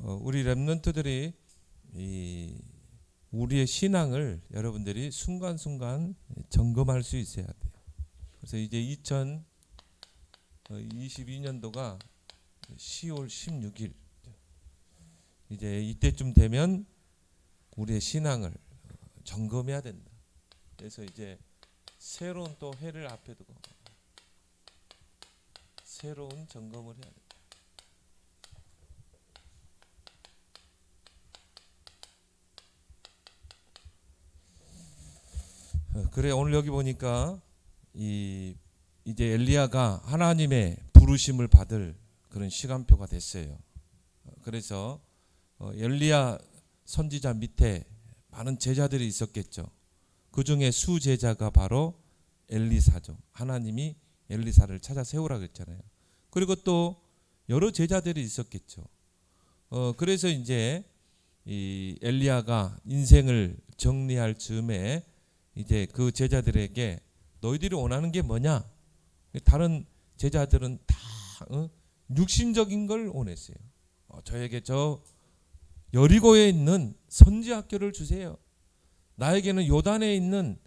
우리 렘넌트들이 우리의 신앙을 여러분들이 순간순간 점검할 수 있어야 돼요. 그래서 이제 2022년도가 10월 16일 이제 이때쯤 되면 우리의 신앙을 점검해야 된다. 그래서 이제 새로운 또 해를 앞에 두고 새로운 점검을 해야 된다. 그래 오늘 여기 보니까 이제 엘리야가 하나님의 부르심을 받을 그런 시간표가 됐어요. 그래서 엘리야 선지자 밑에 많은 제자들이 있었겠죠. 그 중에 수제자가 바로 엘리사죠. 하나님이 엘리사를 찾아 세우라 그랬잖아요. 그리고 또 여러 제자들이 있었겠죠. 그래서 이제 이 엘리야가 인생을 정리할 즈음에 이제 그 제자들에게 너희들이 원하는 게 뭐냐? 다른 제자들은 다 육신적인 걸 원했어요. 저에게 저 여리고에 있는 선지학교를 주세요. 나에게는 요단에 있는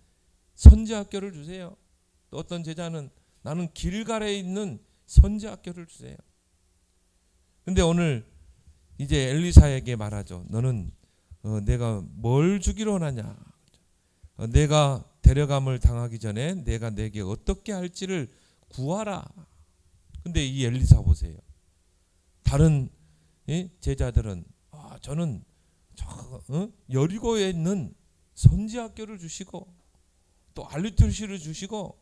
선지학교를 주세요. 또 어떤 제자는 나는 길갈에 있는 선지학교를 주세요. 근데 오늘 이제 엘리사에게 말하죠. 너는 내가 뭘 주기로 원하냐? 내가 데려감을 당하기 전에 내가 내게 어떻게 할지를 구하라. 근데 이 엘리사 보세요. 다른 제자들은 저는 여리고에 있는 선지학교를 주시고 또 알리툴시를 주시고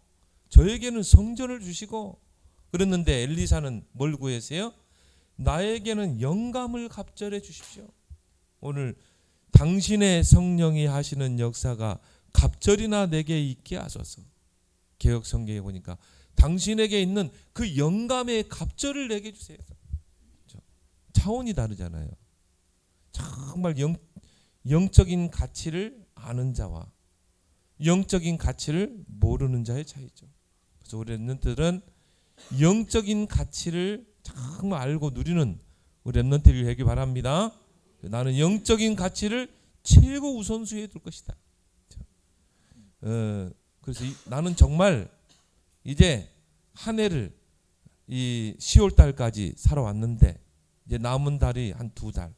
저에게는 성전을 주시고 그랬는데 엘리사는 뭘 구했어요? 나에게는 영감을 갑절해 주십시오. 오늘 당신의 성령이 하시는 역사가 갑절이나 내게 있게 하소서. 개역 성경에 보니까 당신에게 있는 그 영감의 갑절을 내게 주세요. 차원이 다르잖아요. 정말 영적인 가치를 아는 자와 영적인 가치를 모르는 자의 차이죠. 그래서 우리 렘넌트들은 영적인 가치를 정말 알고 누리는 우리 렘넌트를 되기 바랍니다. 나는 영적인 가치를 최고 우선순위에 둘 것이다. 그래서 나는 정말 이제 한 해를 이 10월 달까지 살아왔는데 이제 남은 달이 한 2달.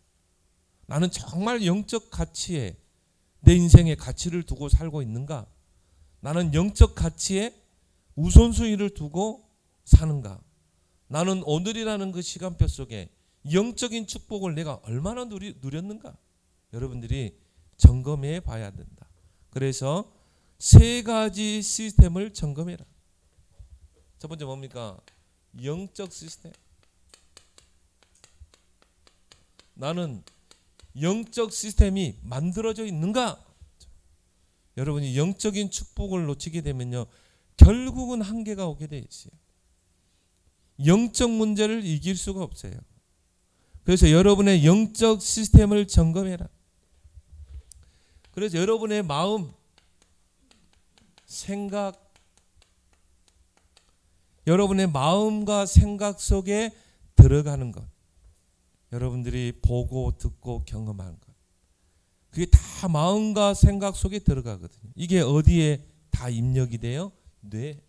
나는 정말 영적 가치에 내 인생의 가치를 두고 살고 있는가? 나는 영적 가치에 우선순위를 두고 사는가? 나는 오늘이라는 그 시간표 속에 영적인 축복을 내가 얼마나 누렸는가? 여러분들이 점검해 봐야 된다. 그래서 3가지 시스템을 점검해라. 첫 번째 뭡니까? 영적 시스템. 나는 영적 시스템이 만들어져 있는가? 여러분이 영적인 축복을 놓치게 되면요, 결국은 한계가 오게 돼 있어요. 영적 문제를 이길 수가 없어요. 그래서 여러분의 영적 시스템을 점검해라. 그래서 여러분의 마음, 생각, 여러분의 마음과 생각 속에 들어가는 것, 여러분들이 보고 듣고 경험하는 것, 그게 다 마음과 생각 속에 들어가거든요. 이게 어디에 다 입력이 돼요? 뇌.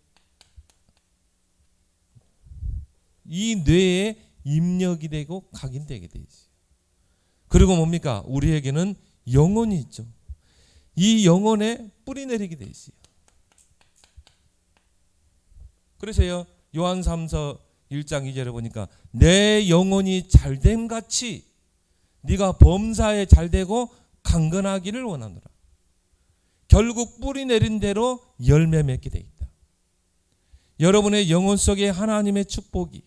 이 뇌에 입력이 되고 각인되게 돼 있어요. 그리고 뭡니까? 우리에게는 영혼이 있죠. 이 영혼에 뿌리 내리게 돼 있어요. 그래서요, 요한 3서 1장 2절에 보니까 내 영혼이 잘됨 같이 네가 범사에 잘되고 강건하기를 원하노라. 결국 뿌리 내린 대로 열매 맺게 돼 있다. 여러분의 영혼 속에 하나님의 축복이,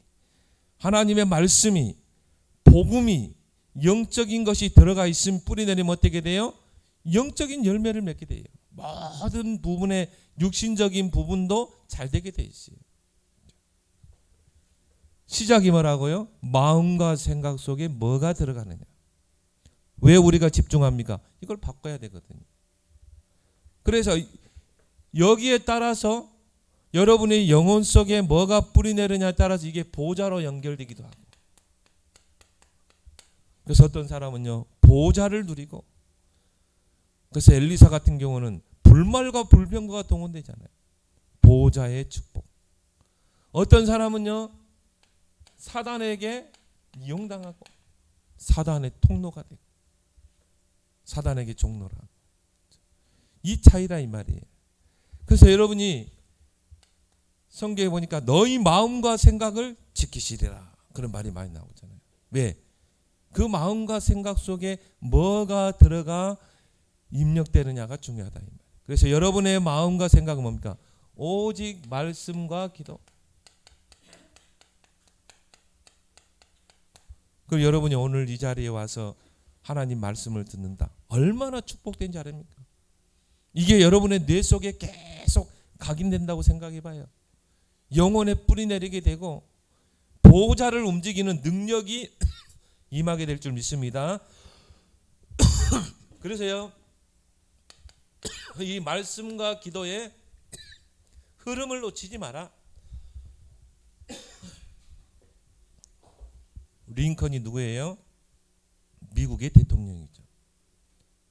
하나님의 말씀이, 복음이, 영적인 것이 들어가 있으면 뿌리 내리면 어떻게 돼요? 영적인 열매를 맺게 돼요. 모든 부분의 육신적인 부분도 잘 되게 돼 있어요. 시작이 뭐라고요? 마음과 생각 속에 뭐가 들어가느냐. 왜 우리가 집중합니까? 이걸 바꿔야 되거든요. 그래서 여기에 따라서 여러분의 영혼 속에 뭐가 뿌리 내리냐에 따라서 이게 보좌로 연결되기도 하고, 그래서 어떤 사람은요 보좌를 누리고, 그래서 엘리사 같은 경우는 불말과 불병거가 동원되잖아요. 보좌의 축복. 어떤 사람은요 사단에게 이용당하고 사단의 통로가 되고 사단에게 종로라. 이 차이라 이 말이에요. 그래서 여러분이 성경에 보니까 너희 마음과 생각을 지키시리라 그런 말이 많이 나오잖아요. 왜? 그 마음과 생각 속에 뭐가 들어가 입력되느냐가 중요하다 이 말. 그래서 여러분의 마음과 생각은 뭡니까? 오직 말씀과 기도. 그리고 여러분이 오늘 이 자리에 와서 하나님 말씀을 듣는다. 얼마나 축복된 자리입니까? 이게 여러분의 뇌 속에 계속 각인된다고 생각해 봐요. 영혼에 뿌리 내리게 되고 보호자를 움직이는 능력이 임하게 될 줄 믿습니다. 그래서요 이 말씀과 기도의 흐름을 놓치지 마라. 링컨이 누구예요? 미국의 대통령이죠.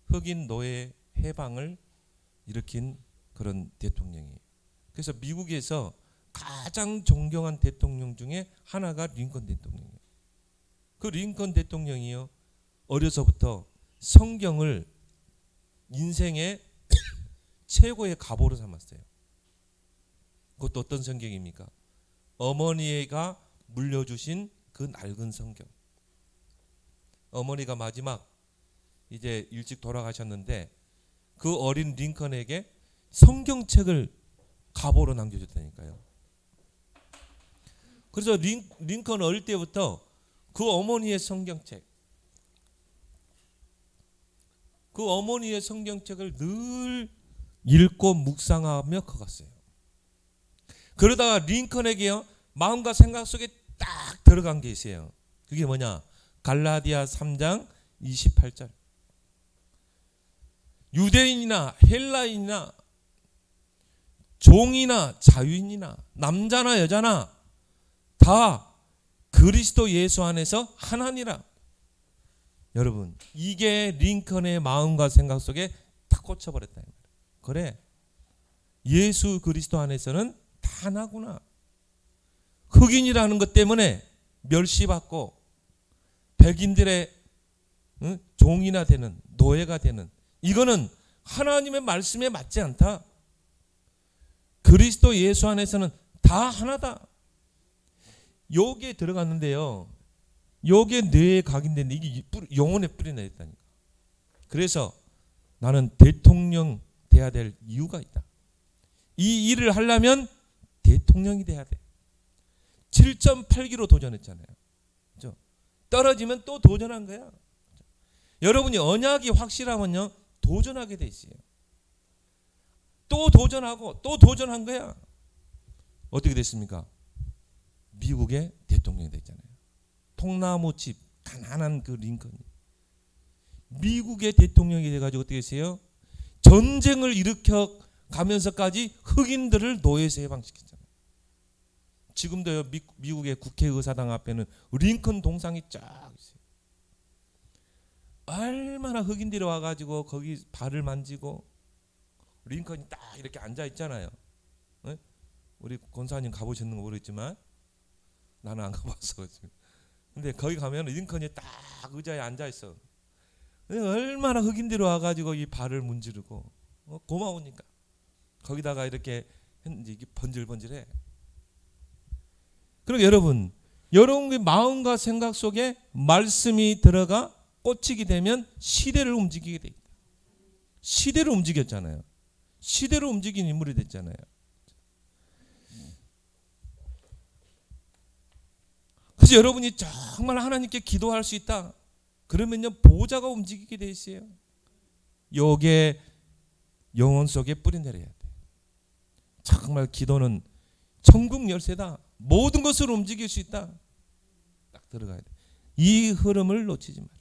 흑인 노예 해방을 일으킨 그런 대통령이에요. 그래서 미국에서 가장 존경한 대통령 중에 하나가 링컨 대통령이에요. 그 링컨 대통령이요 어려서부터 성경을 인생의 최고의 가보로 삼았어요. 그것도 어떤 성경입니까? 어머니가 물려주신 그 낡은 성경. 어머니가 마지막 이제 일찍 돌아가셨는데 그 어린 링컨에게 성경책을 가보로 남겨줬다니까요. 그래서 링컨 어릴 때부터 그 어머니의 성경책, 그 어머니의 성경책을 늘 읽고 묵상하며 커갔어요. 그러다가 링컨에게요 마음과 생각 속에 딱 들어간 게 있어요. 그게 뭐냐? 갈라디아 3장 28절. 유대인이나 헬라인이나 종이나 자유인이나 남자나 여자나 다 그리스도 예수 안에서 하나니라. 여러분 이게 링컨의 마음과 생각 속에 딱 꽂혀버렸다. 그래 예수 그리스도 안에서는 다 하나구나. 흑인이라는 것 때문에 멸시받고 백인들의 종이나 되는 노예가 되는 이거는 하나님의 말씀에 맞지 않다. 그리스도 예수 안에서는 다 하나다. 요게 들어갔는데요. 요게 뇌에 각인됐는데 이게 영혼에 뿌리 내렸다니까. 그래서 나는 대통령 돼야 될 이유가 있다. 이 일을 하려면 대통령이 돼야 돼. 7.8기로 도전했잖아요. 그렇죠? 떨어지면 또 도전한 거야. 여러분이 언약이 확실하면요 도전하게 돼 있어요. 또 도전하고 또 도전한 거야. 어떻게 됐습니까? 미국의 대통령이 됐잖아요. 통나무집 가난한 그 링컨이 미국의 대통령이 돼가지고 어떻게 했어요? 전쟁을 일으켜 가면서까지 흑인들을 노예에서 해방시켰잖아요. 지금도요 미국의 국회의사당 앞에는 링컨 동상이 쫙 있어요. 얼마나 흑인들이 와가지고 거기 발을 만지고 링컨이 딱 이렇게 앉아 있잖아요. 네? 우리 권사님 가보셨는 거 모르겠지만 나는 안 가봤어. 근데 거기 가면 링컨이 딱 의자에 앉아 있어. 얼마나 흑인들이 와가지고 이 발을 문지르고 고마우니까 거기다가 이렇게 했는지 이게 번질번질해. 그리고 여러분의 마음과 생각 속에 말씀이 들어가 꽂히게 되면 시대를 움직이게 돼 있다. 시대를 움직였잖아요. 시대를 움직인 인물이 됐잖아요. 그래서 여러분이 정말 하나님께 기도할 수 있다. 그러면요 보호자가 움직이게 돼 있어요. 요게 영혼 속에 뿌리 내려야 돼. 정말 기도는 천국 열쇠다. 모든 것을 움직일 수 있다. 딱 들어가야 돼. 이 흐름을 놓치지 마라.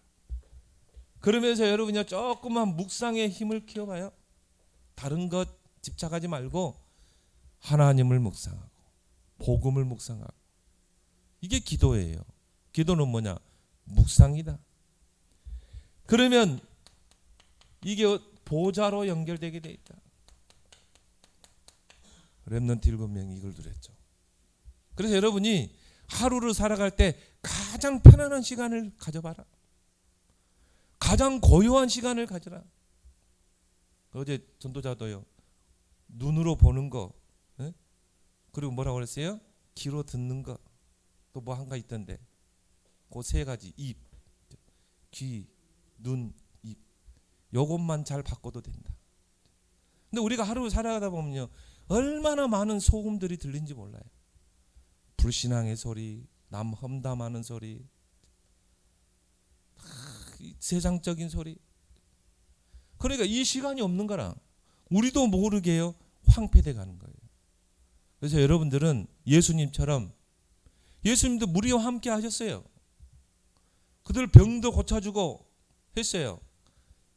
그러면서 여러분이 조금만 묵상의 힘을 키워봐요. 다른 것 집착하지 말고 하나님을 묵상하고 복음을 묵상하고 이게 기도예요. 기도는 뭐냐? 묵상이다. 그러면 이게 보좌로 연결되게 돼 있다. 렘넌트 7명이 이걸 누렸죠. 그래서 여러분이 하루를 살아갈 때 가장 편안한 시간을 가져봐라. 가장 고요한 시간을 가져라. 어제 전도자도요. 눈으로 보는 거, 그리고 뭐라고 그랬어요? 귀로 듣는 거, 또 뭐 한가 있던데. 그 세 가지, 입, 귀, 눈, 입. 요것만 잘 바꿔도 된다. 근데 우리가 하루 살아가다 보면요, 얼마나 많은 소음들이 들린지 몰라요. 불신앙의 소리, 남 험담하는 소리, 세상적인 소리. 그러니까 이 시간이 없는 거랑 우리도 모르게요 황폐돼 가는 거예요. 그래서 여러분들은 예수님처럼, 예수님도 무리와 함께 하셨어요. 그들 병도 고쳐주고 했어요.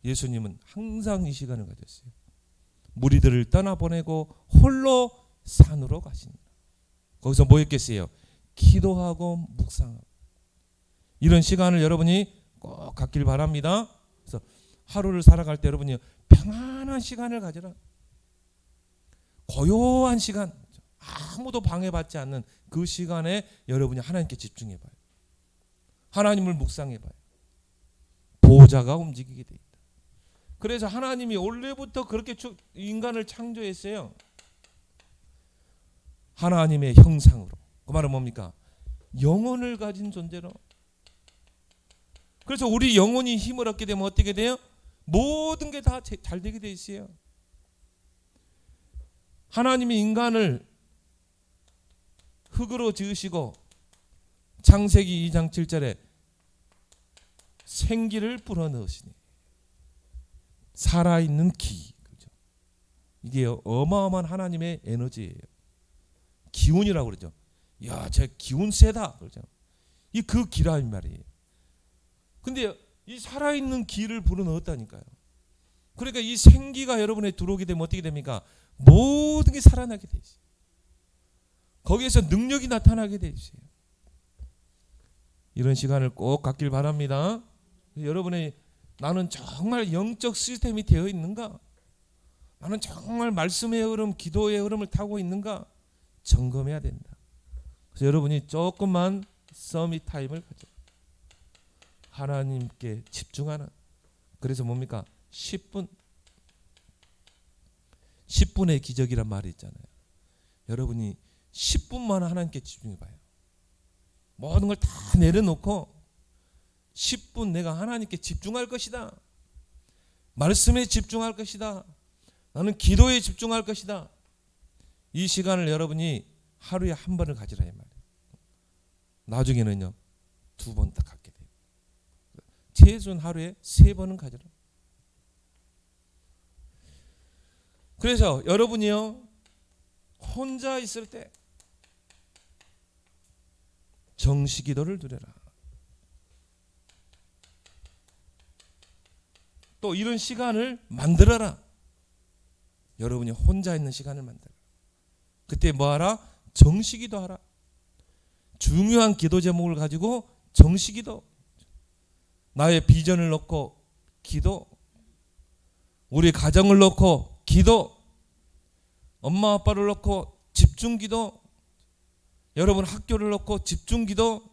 예수님은 항상 이 시간을 가졌어요. 무리들을 떠나보내고 홀로 산으로 가십니다. 거기서 뭐 했겠어요? 기도하고 묵상하고. 이런 시간을 여러분이 꼭 갖길 바랍니다. 그래서 하루를 살아갈 때 여러분이 평안한 시간을 가져라. 고요한 시간, 아무도 방해받지 않는 그 시간에 여러분이 하나님께 집중해봐요. 하나님을 묵상해봐요. 보호자가 움직이게 돼 있다. 그래서 하나님이 원래부터 그렇게 인간을 창조했어요. 하나님의 형상으로. 그 말은 뭡니까? 영혼을 가진 존재로. 그래서 우리 영혼이 힘을 얻게 되면 어떻게 돼요? 모든 게 다 잘 되게 돼 있어요. 하나님이 인간을 흙으로 지으시고 창세기 2장 7절에 생기를 불어넣으시니 살아있는 기. 그렇죠? 이게 어마어마한 하나님의 에너지예요. 기운이라고 그러죠. 야, 저 기운 세다. 그러죠. 이 그 기라는 말이에요. 근데 이 살아있는 기를 불어넣었다니까요. 그러니까 이 생기가 여러분에 들어오게 되면 어떻게 됩니까? 모든 게 살아나게 돼 있어요. 거기에서 능력이 나타나게 돼 있어요. 이런 시간을 꼭 갖길 바랍니다. 여러분의 나는 정말 영적 시스템이 되어 있는가? 나는 정말 말씀의 흐름, 기도의 흐름을 타고 있는가? 점검해야 된다. 그래서 여러분이 조금만 서밋 타임을 가져. 하나님께 집중하는. 그래서 뭡니까? 10분의 기적이란 말이 있잖아요. 여러분이 10분만 하나님께 집중해봐요. 모든 걸 다 내려놓고 10분 내가 하나님께 집중할 것이다. 말씀에 집중할 것이다. 나는 기도에 집중할 것이다. 이 시간을 여러분이 하루에 한 번을 가지라 이 말이에요. 나중에는요 2번 딱 갖게 돼요. 최소한 하루에 3번은 가지라. 그래서 여러분이요 혼자 있을 때 정시기도를 드려라. 또 이런 시간을 만들어라. 여러분이 혼자 있는 시간을 만들어라. 그때 뭐하라? 정시기도 하라. 중요한 기도 제목을 가지고 정시기도. 나의 비전을 놓고 기도. 우리 가정을 놓고 기도. 엄마 아빠를 놓고 집중기도. 여러분 학교를 놓고 집중기도.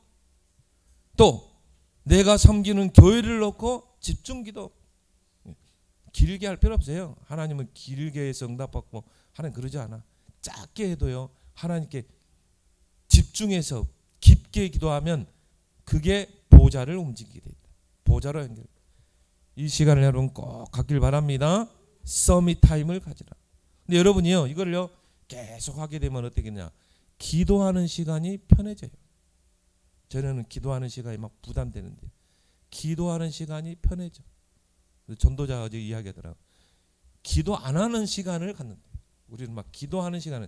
또 내가 섬기는 교회를 놓고 집중기도. 길게 할 필요 없어요. 하나님은 길게 해서 응답받고 하나님 그러지 않아. 짧게 해도요 하나님께 집중해서 깊게 기도하면 그게 보좌를 움직이게 됩니다. 보좌로 연결. 이 시간을 여러분 꼭 갖길 바랍니다. 서밋 타임을 가지라. 근데 여러분이요 이걸요 계속 하게 되면 어떻겠냐? 기도하는 시간이 편해져요. 저는 기도하는 시간이 막 부담되는데 기도하는 시간이 편해져. 전도자가 어제 이야기하더라고. 기도 안 하는 시간을 갖는데 우리는 막 기도하는 시간은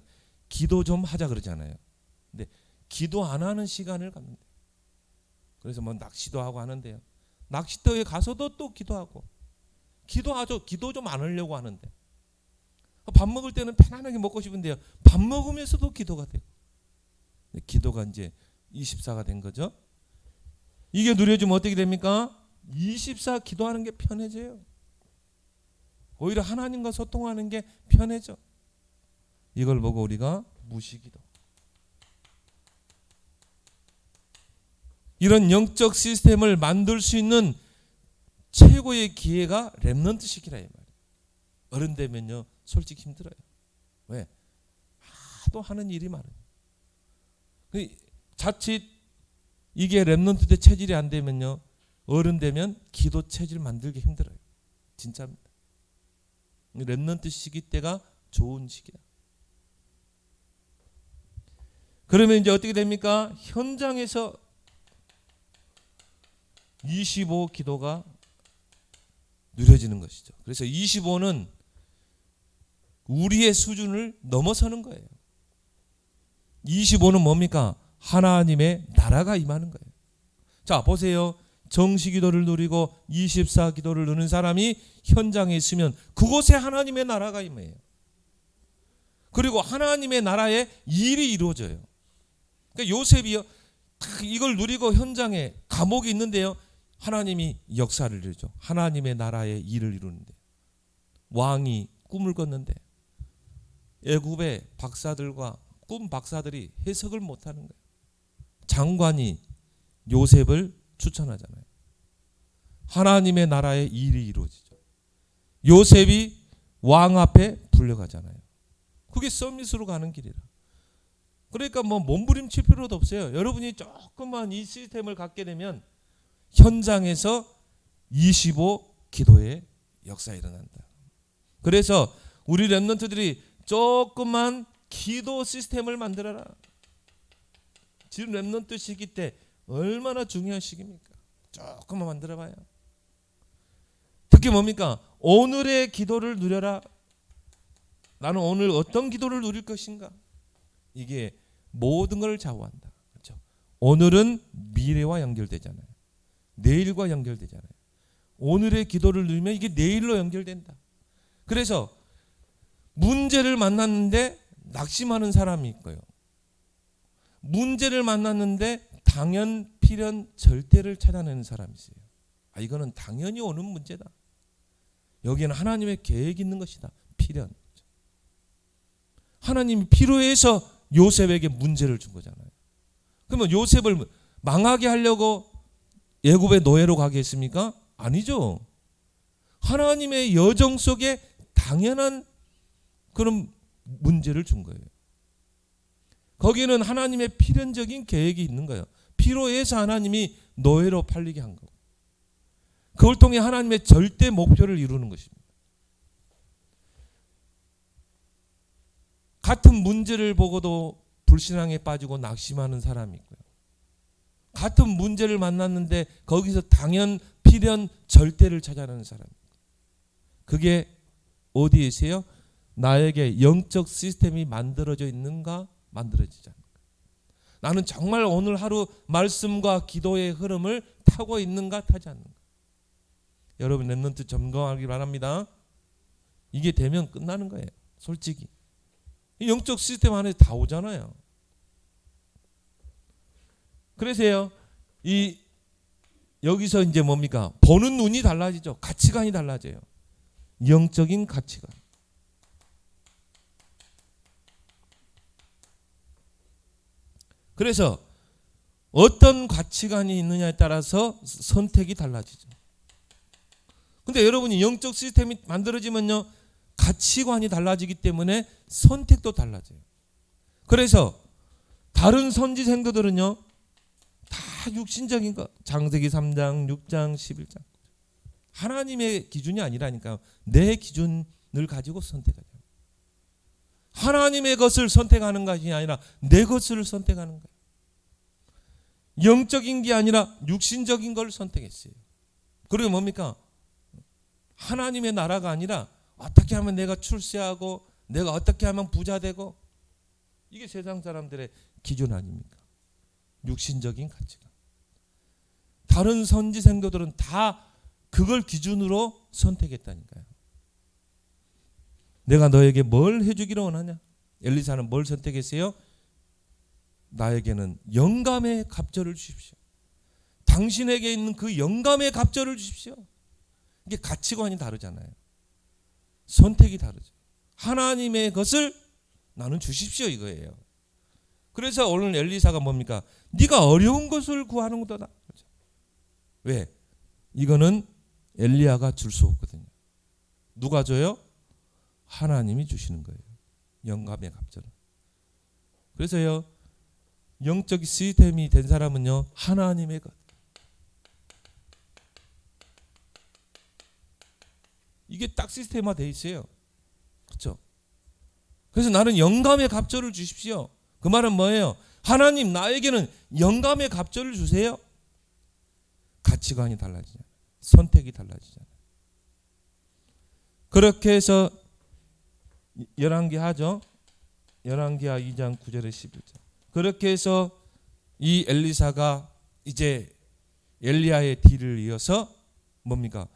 기도 좀 하자 그러잖아요. 근데 기도 안 하는 시간을 갖는데 그래서 뭐 낚시도 하고 하는데요. 낚시터에 가서도 또 기도하고 기도하죠. 기도 좀 안 하려고 하는데 밥 먹을 때는 편안하게 먹고 싶은데요. 밥 먹으면서도 기도가 되고 기도가 이제 24가 된 거죠. 이게 누려지면 어떻게 됩니까? 24 기도하는 게 편해져요. 오히려 하나님과 소통하는 게 편해져. 이걸 보고 우리가 무시기도. 이런 영적 시스템을 만들 수 있는 최고의 기회가 렘넌트식이라 이 말이에요. 어른 되면요 솔직히 힘들어요. 왜? 하도 하는 일이 많아요. 자칫 이게 렘넌트 때 체질이 안 되면요 어른 되면 기도 체질 만들기 힘들어요. 진짜입니다. 렘넌트 시기 때가 좋은 시기야. 그러면 이제 어떻게 됩니까? 현장에서 25 기도가 누려지는 것이죠. 그래서 25는 우리의 수준을 넘어서는 거예요. 25는 뭡니까? 하나님의 나라가 임하는 거예요. 자, 보세요. 정시 기도를 누리고 24 기도를 누리는 사람이 현장에 있으면 그곳에 하나님의 나라가 임해요. 그리고 하나님의 나라에 일이 이루어져요. 그러니까 요셉이요. 이걸 누리고 현장에 감옥이 있는데요. 하나님이 역사를 이루죠. 하나님의 나라의 일을 이루는데 왕이 꿈을 꿨는데 애굽의 박사들과 꿈 박사들이 해석을 못하는 거예요. 장관이 요셉을 추천하잖아요. 하나님의 나라의 일이 이루어지죠. 요셉이 왕 앞에 불려가잖아요. 그게 서밋으로 가는 길이라. 그러니까 뭐 몸부림칠 필요도 없어요. 여러분이 조금만 이 시스템을 갖게 되면 현장에서 25 기도의 역사가 일어난다. 그래서 우리 렘넌트들이 조금만 기도 시스템을 만들어라. 지금 렘넌트 시기 때 얼마나 중요한 시기입니까? 조금만 만들어봐요. 특히 뭡니까? 오늘의 기도를 누려라. 나는 오늘 어떤 기도를 누릴 것인가? 이게 모든 걸 좌우한다. 그렇죠? 오늘은 미래와 연결되잖아요. 내일과 연결되잖아요. 오늘의 기도를 누리면 이게 내일로 연결된다. 그래서 문제를 만났는데 낙심하는 사람이 있고요. 문제를 만났는데 당연, 필연, 절대를 찾아내는 사람이 있어요. 이거는 당연히 오는 문제다. 여기에는 하나님의 계획이 있는 것이다. 필연. 하나님이 필요해서 요셉에게 문제를 준 거잖아요. 그러면 요셉을 망하게 하려고 애굽의 노예로 가게 했습니까? 아니죠. 하나님의 여정 속에 당연한 그런 문제를 준 거예요. 거기는 하나님의 필연적인 계획이 있는 거예요. 필요해서 하나님이 노예로 팔리게 한 거고. 그걸 통해 하나님의 절대 목표를 이루는 것입니다. 같은 문제를 보고도 불신앙에 빠지고 낙심하는 사람이 있고요. 같은 문제를 만났는데 거기서 당연, 필연, 절대를 찾아내는 사람이 있고요. 그게 어디에 있어요? 나에게 영적 시스템이 만들어져 있는가, 만들어지지 않는가. 나는 정말 오늘 하루 말씀과 기도의 흐름을 타고 있는가, 타지 않는가. 여러분 렘넌트 점검하기 바랍니다. 이게 되면 끝나는 거예요. 솔직히. 영적 시스템 안에 다 오잖아요. 그래서요. 여기서 이제 뭡니까? 보는 눈이 달라지죠. 가치관이 달라져요. 영적인 가치관. 그래서 어떤 가치관이 있느냐에 따라서 선택이 달라지죠. 근데 여러분이 영적 시스템이 만들어지면요. 가치관이 달라지기 때문에 선택도 달라져요. 그래서 다른 선지 생도들은요. 다 육신적인 거. 창세기 3장, 6장, 11장. 하나님의 기준이 아니라니까요. 내 기준을 가지고 선택하죠. 하나님의 것을 선택하는 것이 아니라 내 것을 선택하는 거예요. 영적인 게 아니라 육신적인 걸 선택했어요. 그리고 뭡니까? 하나님의 나라가 아니라 어떻게 하면 내가 출세하고 내가 어떻게 하면 부자 되고 이게 세상 사람들의 기준 아닙니까? 육신적인 가치관. 다른 선지 생도들은 다 그걸 기준으로 선택했다니까요. 내가 너에게 뭘 해주기를 원하냐? 엘리사는 뭘 선택했어요? 나에게는 영감의 갑절을 주십시오. 당신에게 있는 그 영감의 갑절을 주십시오. 이게 가치관이 다르잖아요. 선택이 다르죠. 하나님의 것을 나는 주십시오 이거예요. 그래서 오늘 엘리사가 뭡니까? 네가 어려운 것을 구하는 것도다. 왜? 이거는 엘리야가 줄 수 없거든요. 누가 줘요? 하나님이 주시는 거예요. 영감의 갑절은. 그래서요, 영적 시스템이 된 사람은요, 하나님의 것. 이게 딱 시스템화 돼 있어요. 그렇죠? 그래서 나는 영감의 갑절을 주십시오. 그 말은 뭐예요? 하나님 나에게는 영감의 갑절을 주세요. 가치관이 달라지잖아요. 선택이 달라지잖아요. 그렇게 해서 열왕기하 하죠. 열왕기하 2장 9절에 11절. 그렇게 해서 이 엘리사가 이제 엘리야의 뒤를 이어서 뭡니까?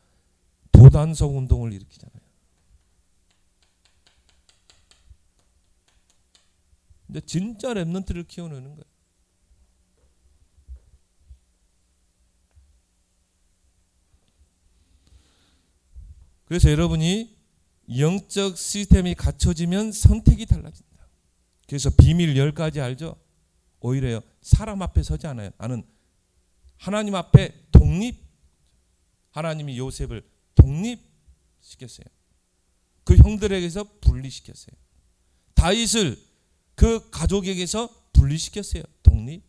도단성 운동을 일으키잖아요. 근데 진짜 렘넌트를 키워내는 거예요. 그래서 여러분이 영적 시스템이 갖춰지면 선택이 달라진다. 그래서 비밀 10가지 알죠? 오히려 사람 앞에 서지 않아요. 나는 하나님 앞에 독립. 하나님이 요셉을 독립시켰어요. 그 형들에게서 분리시켰어요. 다윗을 그 가족에게서 분리시켰어요. 독립.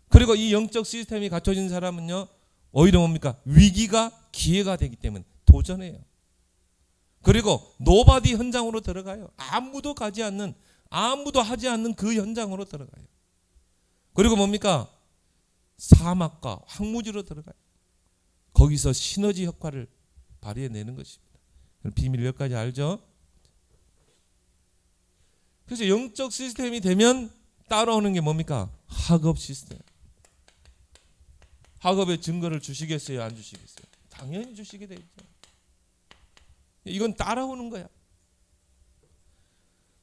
그리고 이 영적 시스템이 갖춰진 사람은요, 오히려 뭡니까? 위기가 기회가 되기 때문에 도전해요. 그리고 노바디 현장으로 들어가요. 아무도 가지 않는, 아무도 하지 않는 그 현장으로 들어가요. 그리고 뭡니까? 사막과 황무지로 들어가요. 거기서 시너지 효과를 발휘해내는 것입니다. 비밀 10가지 알죠? 그래서 영적 시스템이 되면 따라오는 게 뭡니까? 학업 시스템. 학업의 증거를 주시겠어요? 안 주시겠어요? 당연히 주시게 돼 있죠. 이건 따라오는 거야.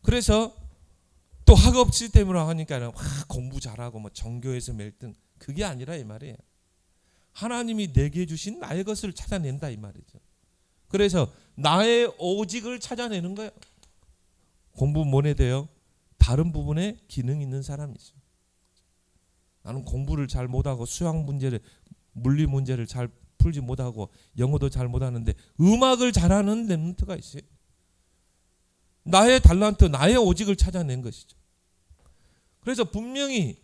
그래서 또 학업 시스템으로 하니까 공부 잘하고 뭐 전교에서 몇 등, 그게 아니라 이 말이에요. 하나님이 내게 주신 나의 것을 찾아낸다 이 말이죠. 그래서 나의 오직을 찾아내는 거예요. 공부 못 해도요, 다른 부분에 기능 있는 사람이죠. 나는 공부를 잘 못하고 수학 문제를, 물리 문제를 잘 풀지 못하고 영어도 잘 못하는데 음악을 잘하는 렘넌트가 있어요. 나의 달란트, 나의 오직을 찾아낸 것이죠. 그래서 분명히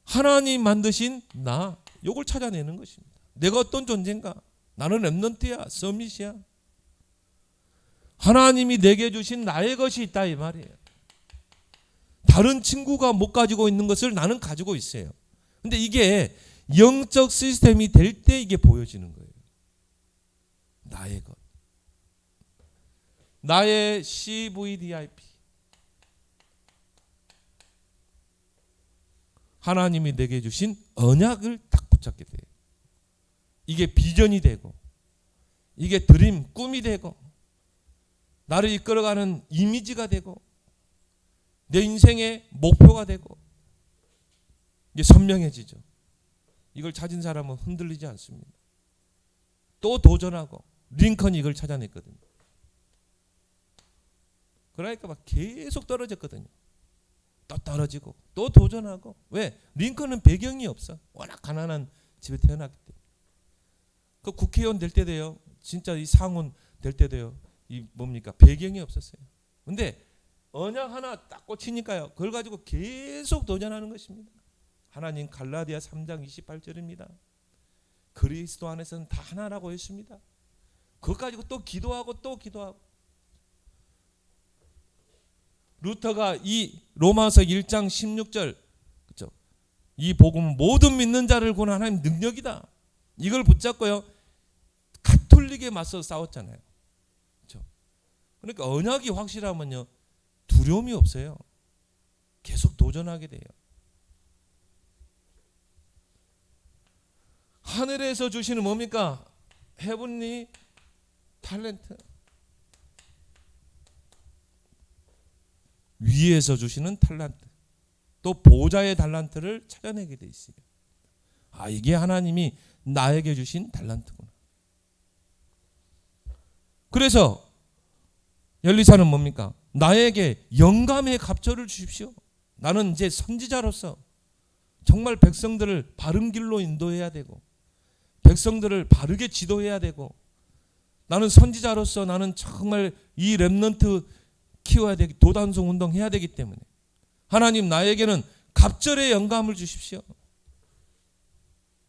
하나님 만드신 나, 요걸 찾아내는 것입니다. 내가 어떤 존재인가? 나는 렘넌트야, 서밋이야. 하나님이 내게 주신 나의 것이 있다 이 말이에요. 다른 친구가 못 가지고 있는 것을 나는 가지고 있어요. 근데 이게 영적 시스템이 될 때 이게 보여지는 거예요. 나의 것. 나의 CVDIP. 하나님이 내게 주신 언약을 딱 붙잡게 돼요. 이게 비전이 되고, 이게 드림, 꿈이 되고, 나를 이끌어가는 이미지가 되고, 내 인생의 목표가 되고, 이게 선명해지죠. 이걸 찾은 사람은 흔들리지 않습니다. 또 도전하고, 링컨이 이걸 찾아냈거든요. 그러니까 막 계속 떨어졌거든요. 또 떨어지고 또 도전하고. 왜? 링컨은 배경이 없어. 워낙 가난한 집에 태어났기 때문에. 그 국회의원 될 때도요, 진짜 이 상원 될 때도요, 이 뭡니까? 배경이 없었어요. 근데 언약 하나 딱 꽂히니까요, 그걸 가지고 계속 도전하는 것입니다. 하나님 갈라디아 3장 28절입니다. 그리스도 안에서는 다 하나라고 했습니다. 그것 가지고 또 기도하고 또 기도하고. 루터가 이 로마서 1장 16절, 그렇죠? 이 복음은 모든 믿는 자를 구하는 하나님 능력이다. 이걸 붙잡고요, 가톨릭에 맞서 싸웠잖아요. 그렇죠? 그러니까 언약이 확실하면요, 두려움이 없어요. 계속 도전하게 돼요. 하늘에서 주시는 뭡니까? 헤븐리 탤런트. 위에서 주시는 탤런트. 또 보좌의 달란트를 찾아내게 돼 있어요. 아, 이게 하나님이 나에게 주신 달란트구나. 그래서 엘리사는 뭡니까? 나에게 영감의 갑절을 주십시오. 나는 이제 선지자로서 정말 백성들을 바른 길로 인도해야 되고 백성들을 바르게 지도해야 되고 나는 선지자로서 나는 정말 이 렘넌트 키워야 되기, 도단성 운동해야 되기 때문에 하나님 나에게는 갑절의 영감을 주십시오.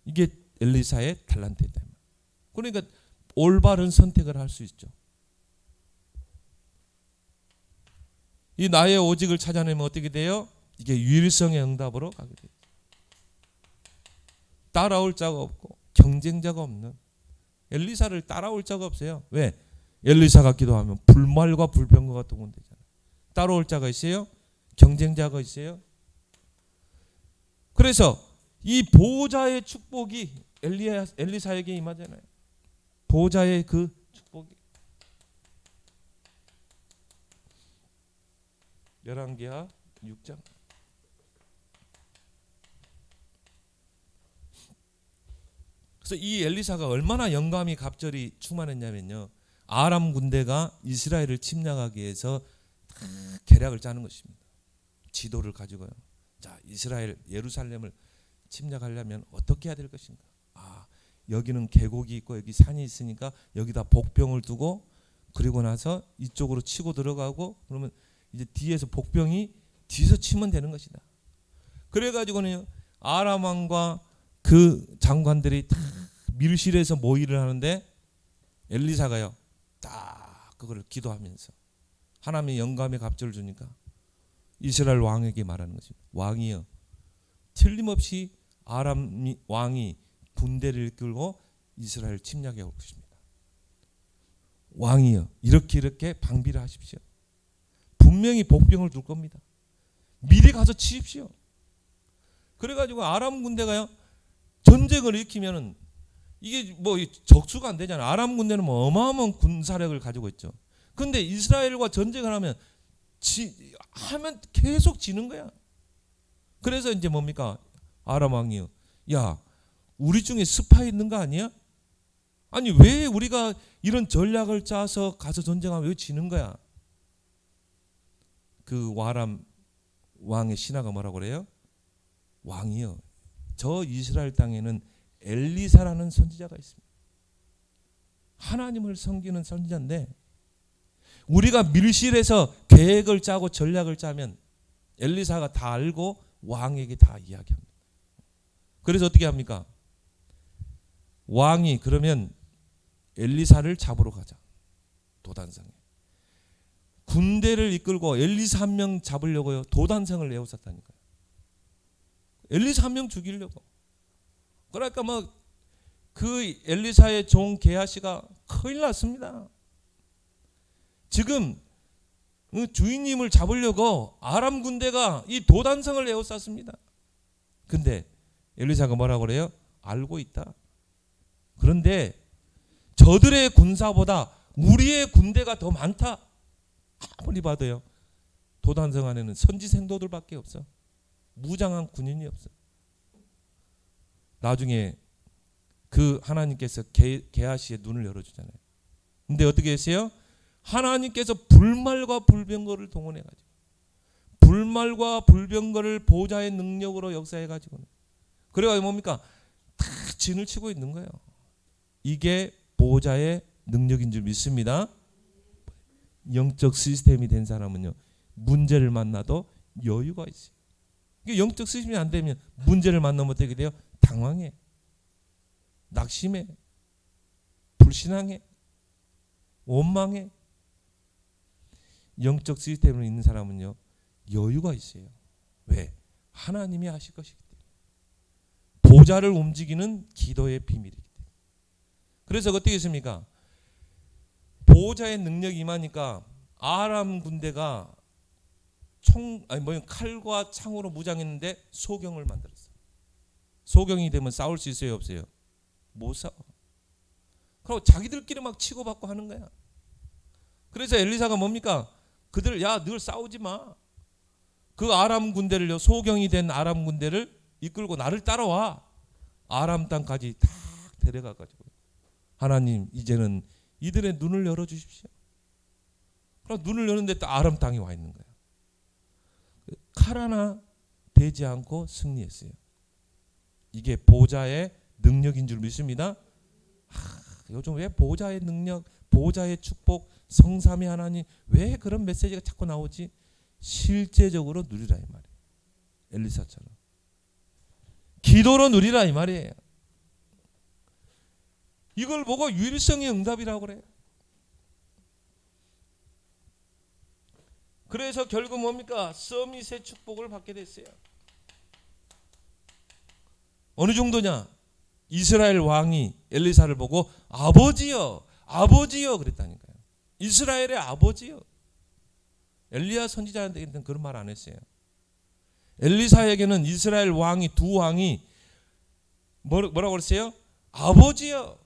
이게 엘리사의 달란트이다. 그러니까 올바른 선택을 할 수 있죠. 이 나의 오직을 찾아내면 어떻게 돼요? 이게 유일성의 응답으로 가게 돼요. 따라올 자가 없고 경쟁자가 없는, 엘리사를 따라올 자가 없어요. 왜? 엘리사가 기도하면 불말과 불병거가 동원되잖아요. 따라올 자가 있어요? 경쟁자가 있어요? 그래서 이 보호자의 축복이 엘리사에게 임하잖아요. 보호자의 그 축복이. 열왕기하 6장. 그래서 이 엘리사가 얼마나 영감이 갑절이 충만했냐면요, 아람 군대가 이스라엘을 침략하기 위해서 계략을 짜는 것입니다. 지도를 가지고요. 자, 이스라엘 예루살렘을 침략하려면 어떻게 해야 될 것인가? 아, 여기는 계곡이 있고 여기 산이 있으니까 여기다 복병을 두고 그리고 나서 이쪽으로 치고 들어가고 그러면 이제 뒤에서 복병이 뒤에서 치면 되는 것이다. 그래가지고는 아람 왕과 그 장관들이 다 밀실에서 모의를 하는데 엘리사가요 딱 그거를 기도하면서 하나님의 영감의 갑절을 주니까 이스라엘 왕에게 말하는 것입니다. 왕이여, 틀림없이 아람 왕이 군대를 이끌고 이스라엘 침략해 올 것입니다. 왕이여, 이렇게 방비를 하십시오. 분명히 복병을 둘 겁니다. 미리 가서 치십시오. 그래가지고 아람 군대가요 전쟁을 일으키면은 이게 뭐 적수가 안 되잖아요. 아람 군대는 뭐 어마어마한 군사력을 가지고 있죠. 근데 이스라엘과 전쟁을 하면 하면 계속 지는 거야. 그래서 이제 뭡니까? 아람 왕이요, 야, 우리 중에 스파이 있는 거 아니야? 아니 왜 우리가 이런 전략을 짜서 가서 전쟁하면 왜 지는 거야? 그 아람 왕의 신하가 뭐라고 그래요? 왕이요, 저 이스라엘 땅에는 엘리사라는 선지자가 있습니다. 하나님을 섬기는 선지자인데 우리가 밀실에서 계획을 짜고 전략을 짜면 엘리사가 다 알고 왕에게 다 이야기합니다. 그래서 어떻게 합니까? 왕이 그러면 엘리사를 잡으러 가자. 도단성에. 군대를 이끌고 엘리사 한 명 잡으려고요. 도단성을 에워쌌다니까요. 엘리사 한 명 죽이려고. 그러니까 막 그 엘리사의 종 게하시가 큰일 났습니다. 지금 주인님을 잡으려고 아람 군대가 이 도단성을 에워쌌습니다. 근데 엘리사가 뭐라고 그래요? 알고 있다. 그런데 저들의 군사보다 우리의 군대가 더 많다. 아무리 봐도요, 도단성 안에는 선지생도들밖에 없어. 무장한 군인이 없어. 나중에 그 하나님께서 게하시의 눈을 열어주잖아요. 근데 어떻게 했어요? 하나님께서 불말과 불병거를 동원해가지고 불말과 불병거를 보호자의 능력으로 역사해가지고 그래가지고 뭡니까? 다 진을 치고 있는 거예요. 이게 보호자의 능력인 줄 믿습니다. 영적 시스템이 된 사람은요, 문제를 만나도 여유가 있어요. 이게 영적 시스템이 안 되면 문제를 만나면 어떻게 돼요? 당황해, 낙심해, 불신앙해, 원망해. 영적 시스템으로 있는 사람은요 여유가 있어요. 왜? 하나님이 하실 것이기 때문에. 보좌를 움직이는 기도의 비밀이기 때문에. 그래서 어떻게 했습니까? 보호자의 능력이 임하니까 아람 군대가 칼과 창으로 무장했는데 소경을 만들었어요. 소경이 되면 싸울 수 있어요, 없어요? 못 싸워. 그리고 자기들끼리 막 치고받고 하는 거야. 그래서 엘리사가 뭡니까? 그들, 야, 늘 싸우지 마. 그 아람 군대를요, 소경이 된 아람 군대를 이끌고 나를 따라와. 아람 땅까지 다 데려가 가지고 하나님 이제는 이들의 눈을 열어 주십시오. 그럼 눈을 여는데 또 아람 땅이 와 있는 거야. 칼 하나 대지 않고 승리했어요. 이게 보좌의 능력인 줄 믿습니다. 요즘 왜 보좌의 능력, 보좌의 축복, 성삼위 하나님 왜 그런 메시지가 자꾸 나오지? 실제적으로 누리라 이 말이에요. 엘리사처럼 기도로 누리라 이 말이에요. 이걸 보고 유일성의 응답이라고 그래요. 그래서 결국 뭡니까? 서밋의 축복을 받게 됐어요. 어느 정도냐? 이스라엘 왕이 엘리사를 보고 아버지여, 아버지여 그랬다니까요. 이스라엘의 아버지여. 엘리야 선지자한테는 그런 말 안 했어요. 엘리사에게는 이스라엘 왕이 두 왕이 뭐라고 그랬어요? 아버지여,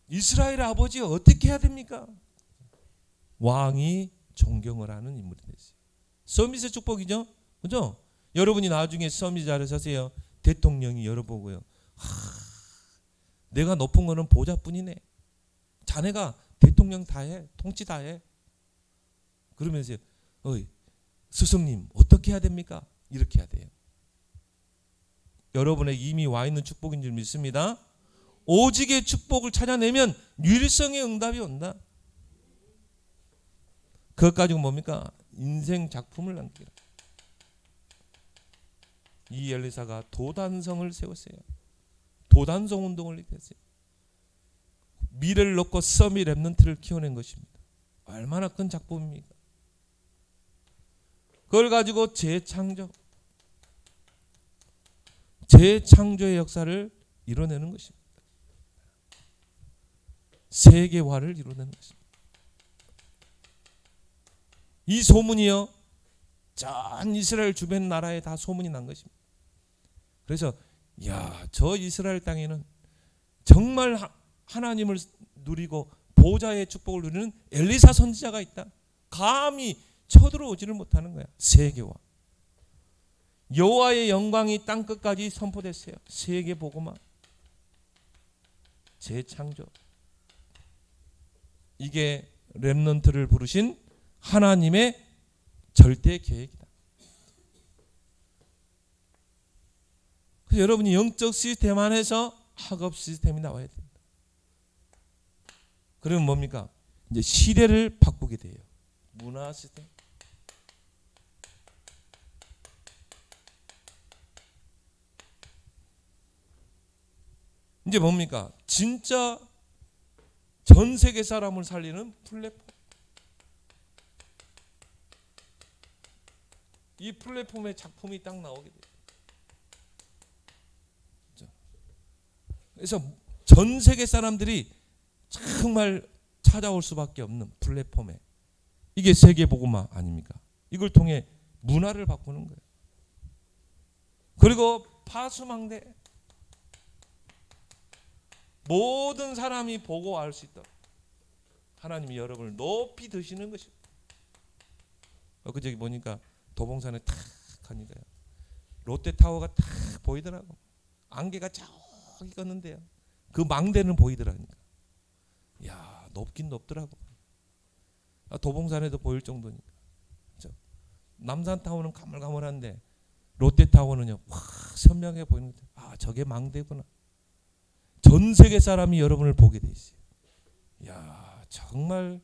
이스라엘의 아버지여. 어떻게 해야 됩니까? 왕이 존경을 하는 인물이 됐어요. 서밋의 축복이죠, 그죠? 여러분이 나중에 서밋 자리에 서세요. 대통령이 열어보고요. 내가 높은 거는 보좌뿐이네. 자네가 대통령 다 해, 통치 다 해. 그러면서 스승님 어떻게 해야 됩니까? 이렇게 해야 돼요. 여러분에게 이미 와 있는 축복인 줄 믿습니다. 오직의 축복을 찾아내면 유일성의 응답이 온다. 그것 가지고 뭡니까? 인생 작품을 남기라. 이 엘리사가 도단성을 세웠어요. 도단성 운동을 일으켰어요. 미래를 놓고 서밋 렘넌트를 키워낸 것입니다. 얼마나 큰 작품입니까? 그걸 가지고 재창조의 역사를 이뤄내는 것입니다. 세계화를 이뤄내는 것입니다. 이 소문이요, 전 이스라엘 주변 나라에 다 소문이 난 것입니다. 그래서 저 이스라엘 땅에는 정말 하나님을 누리고 보좌의 축복을 누리는 엘리사 선지자가 있다. 감히 쳐들어오지를 못하는 거야. 세계화. 여호와의 영광이 땅 끝까지 선포됐어요. 세계 복음화, 재창조. 이게 렘넌트를 부르신 하나님의 절대 계획이다. 그래서 여러분이 영적 시스템 안에서 학업 시스템이 나와야 됩니다. 그러면 뭡니까? 이제 시대를 바꾸게 돼요. 문화 시스템. 이제 뭡니까? 진짜 전 세계 사람을 살리는 플랫폼. 이 플랫폼의 작품이 딱 나오게 돼요. 그래서 전 세계 사람들이 정말 찾아올 수밖에 없는 플랫폼에, 이게 세계 복음화 아닙니까? 이걸 통해 문화를 바꾸는 거예요. 그리고 파수망대, 모든 사람이 보고 알 수 있도록 하나님이 여러분을 높이 드시는 것입니다. 그저기 보니까 도봉산에 탁 가니까요, 롯데타워가 탁 보이더라고. 안개가 저기 걷는데요, 그 망대는 보이더라니까. 야, 높긴 높더라고. 도봉산에도 보일 정도니까. 그렇죠? 남산타워는 가물가물한데 롯데타워는요, 확 선명해 보이는 거죠. 저게 망대구나. 전 세계 사람이 여러분을 보게 돼 있어요. 야, 정말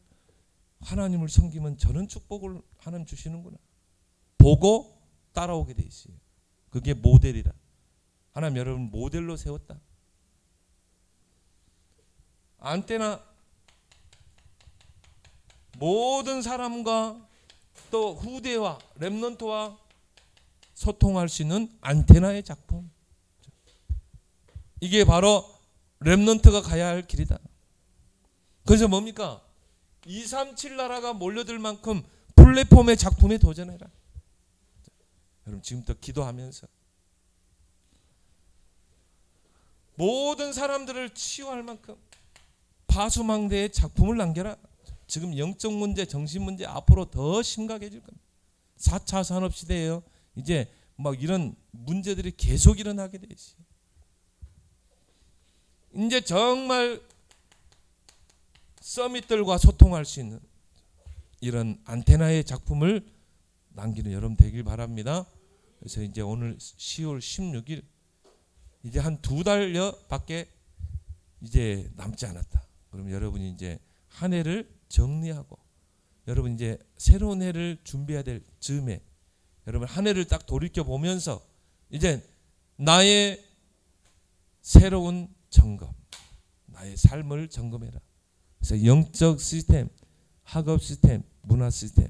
하나님을 섬기면 저런 축복을 하나님 주시는구나. 보고 따라오게 돼 있어요. 그게 모델이라. 하나님 여러분 모델로 세웠다. 안테나, 모든 사람과 또 후대와 렘넌트와 소통할 수 있는 안테나의 작품. 이게 바로 렘넌트가 가야 할 길이다. 그래서 뭡니까? 237 나라가 몰려들 만큼 플랫폼의 작품에 도전해라. 여러분 지금부터 기도하면서 모든 사람들을 치유할 만큼 파수망대의 작품을 남겨라. 지금 영적 문제, 정신 문제 앞으로 더 심각해질 겁니다. 4차 산업시대예요. 이제 막 이런 문제들이 계속 일어나게 돼 있어요. 이제 정말 서밋들과 소통할 수 있는 이런 안테나의 작품을 남기는 여러분 되길 바랍니다. 그래서 이제 오늘 10월 16일 이제 한 2달여밖에 이제 남지 않았다. 그럼 여러분이 이제 한 해를 정리하고 여러분 이제 새로운 해를 준비해야 될 즈음에 여러분 한 해를 딱 돌이켜 보면서 이제 나의 새로운 점검, 나의 삶을 점검해라. 그래서 영적 시스템, 학업 시스템, 문화 시스템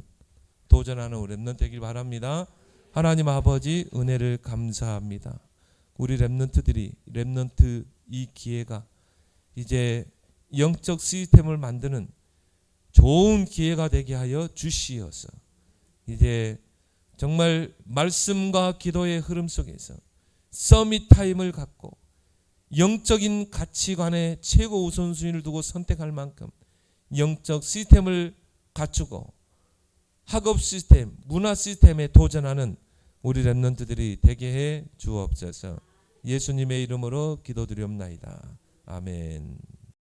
도전하는 우리 랩런트 되길 바랍니다. 하나님 아버지 은혜를 감사합니다. 우리 랩런트 이 기회가 이제 영적 시스템을 만드는 좋은 기회가 되게 하여 주시어서 이제 정말 말씀과 기도의 흐름 속에서 서밋 타임을 갖고 영적인 가치관에 최고 우선순위를 두고 선택할 만큼 영적 시스템을 갖추고 학업 시스템, 문화 시스템에 도전하는 우리 랩런트들이 되게 해 주옵소서. 예수님의 이름으로 기도드리옵나이다. 아멘.